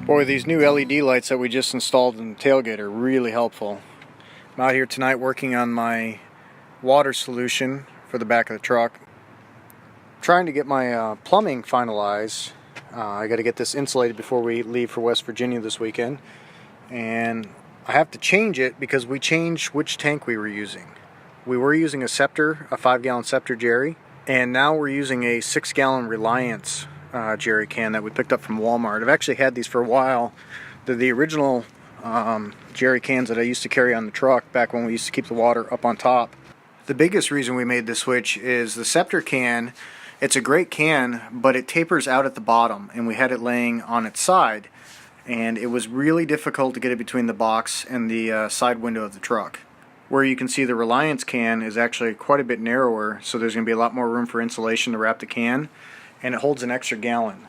Boy, these new LED lights that we just installed in the tailgate are really helpful. I'm out here tonight working on my water solution for the back of the truck. I'm trying to get my plumbing finalized. I got to get this insulated before we leave for West Virginia this weekend. And I have to change it because we changed which tank we were using. We were using a Scepter, a 5-gallon Scepter jerry, and now we're using a 6-gallon Reliance jerry can that we picked up from Walmart. I've actually had these for a while. They're the original jerry cans that I used to carry on the truck back when we used to keep the water up on top. The biggest reason we made this switch is the Scepter can. It's a great can, but it tapers out at the bottom, and we had it laying on its side, and it was really difficult to get it between the box and the side window of the truck. Where you can see the Reliance can is actually quite a bit narrower, so there's going to be a lot more room for insulation to wrap the can, and it holds an extra gallon.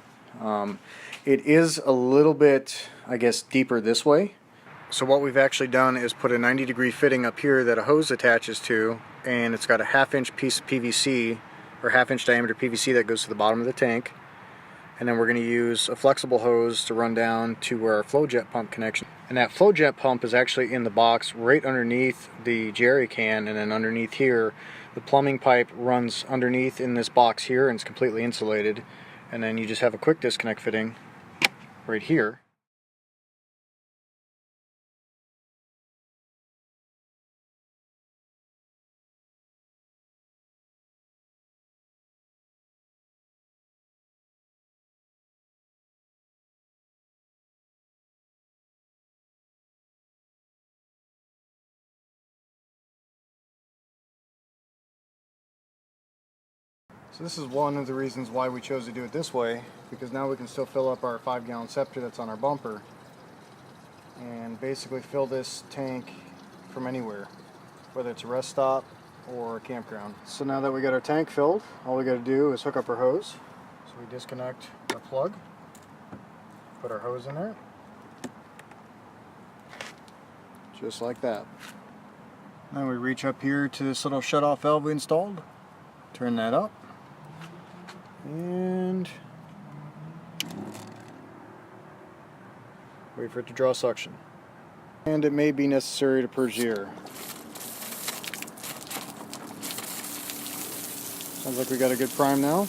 It is a little bit, I guess, deeper this way. So what we've actually done is put a 90-degree fitting up here that a hose attaches to, and it's got a half-inch piece of PVC, or half-inch diameter PVC that goes to the bottom of the tank. And then we're going to use a flexible hose to run down to our flow jet pump connection. And that flow jet pump is actually in the box right underneath the jerry can, and then underneath here the plumbing pipe runs underneath in this box here and it's completely insulated. And then you just have a quick disconnect fitting right here. So this is one of the reasons why we chose to do it this way, because now we can still fill up our 5-gallon Scepter that's on our bumper and basically fill this tank from anywhere, whether it's a rest stop or a campground. So now that we got our tank filled, all we got to do is hook up our hose. So we disconnect our plug, put our hose in there, just like that. Now we reach up here to this little shut-off valve we installed, turn that up, and wait for it to draw suction. And it may be necessary to purge the air. Sounds like we got a good prime now.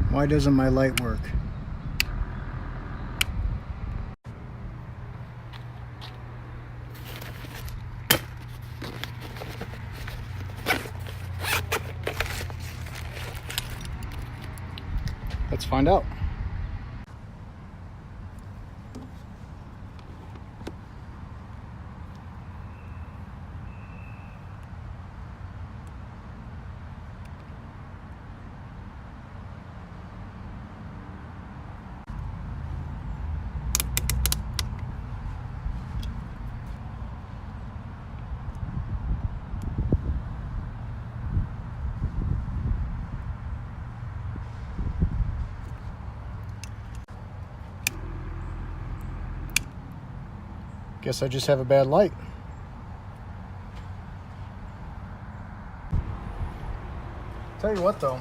Why doesn't my light work? Let's find out. Guess I just have a bad light. Tell you what though,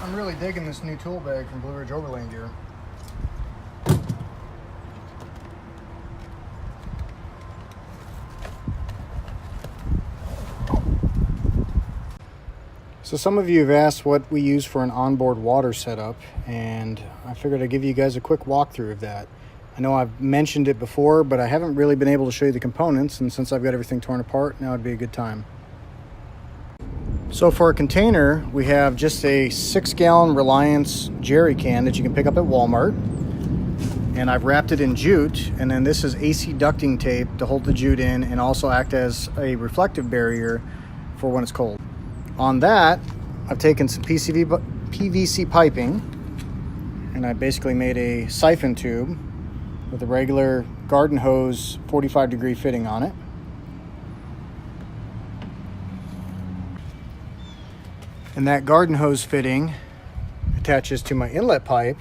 I'm really digging this new tool bag from Blue Ridge Overland Gear. So some of you have asked what we use for an onboard water setup, and I figured I'd give you guys a quick walkthrough of that. I know I've mentioned it before, but I haven't really been able to show you the components, and since I've got everything torn apart, now would be a good time. So for a container, we have just a 6-gallon Reliance jerry can that you can pick up at Walmart. And I've wrapped it in jute, and then this is AC ducting tape to hold the jute in and also act as a reflective barrier for when it's cold. On that, I've taken some PVC piping, and I basically made a siphon tube with a regular garden hose 45-degree fitting on it. And that garden hose fitting attaches to my inlet pipe,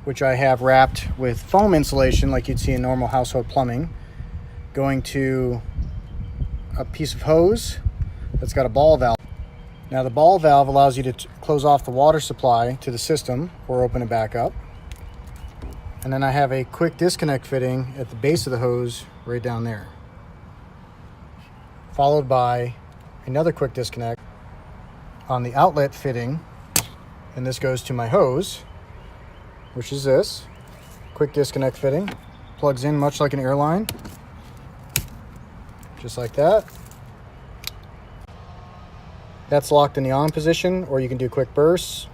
which I have wrapped with foam insulation like you'd see in normal household plumbing, going to a piece of hose that's got a ball valve. Now the ball valve allows you to close off the water supply to the system or open it back up. And then I have a quick disconnect fitting at the base of the hose right down there, followed by another quick disconnect on the outlet fitting, and this goes to my hose, which is this quick disconnect fitting. Plugs in much like an airline, just like that. That's locked in the on position, or you can do quick bursts.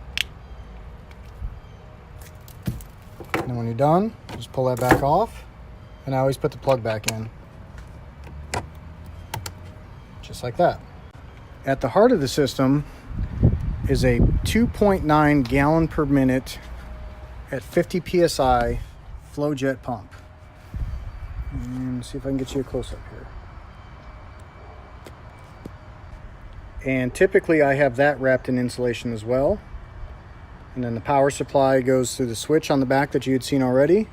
And then when you're done, just pull that back off, and I always put the plug back in, just like that. At the heart of the system is a 2.9 gallon per minute at 50 psi flow jet pump. And see if I can get you a close-up here. And typically I have that wrapped in insulation as well. And then the power supply goes through the switch on the back that you had seen already,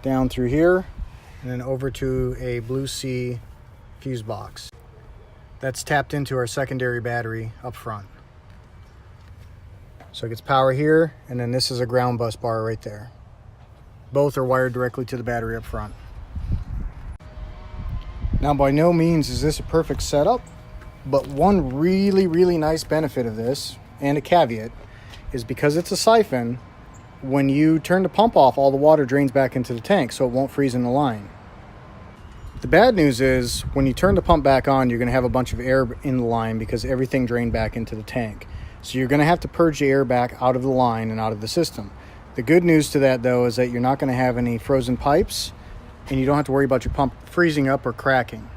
down through here, and then over to a Blue Sea fuse box. That's tapped into our secondary battery up front. So it gets power here, and then this is a ground bus bar right there. Both are wired directly to the battery up front. Now, by no means is this a perfect setup, but one really nice benefit of this, and a caveat, is because it's a siphon, when you turn the pump off, all the water drains back into the tank, so it won't freeze in the line. The bad news is, when you turn the pump back on, you're going to have a bunch of air in the line because everything drained back into the tank. So you're going to have to purge the air back out of the line and out of the system. The good news to that, though, is that you're not going to have any frozen pipes, and you don't have to worry about your pump freezing up or cracking.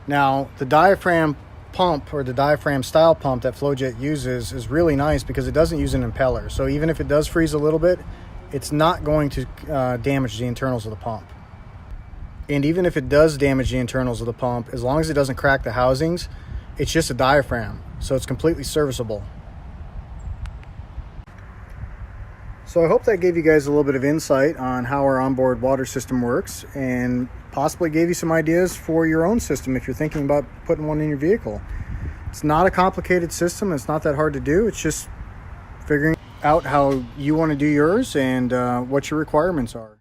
Now, the diaphragm pump, or the diaphragm style pump that FlowJet uses, is really nice because it doesn't use an impeller. So even if it does freeze a little bit, it's not going to damage the internals of the pump. And even if it does damage the internals of the pump, as long as it doesn't crack the housings, it's just a diaphragm, so it's completely serviceable. So I hope that gave you guys a little bit of insight on how our onboard water system works, and possibly gave you some ideas for your own system if you're thinking about putting one in your vehicle. It's not a complicated system. It's not that hard to do. It's just figuring out how you want to do yours and what your requirements are.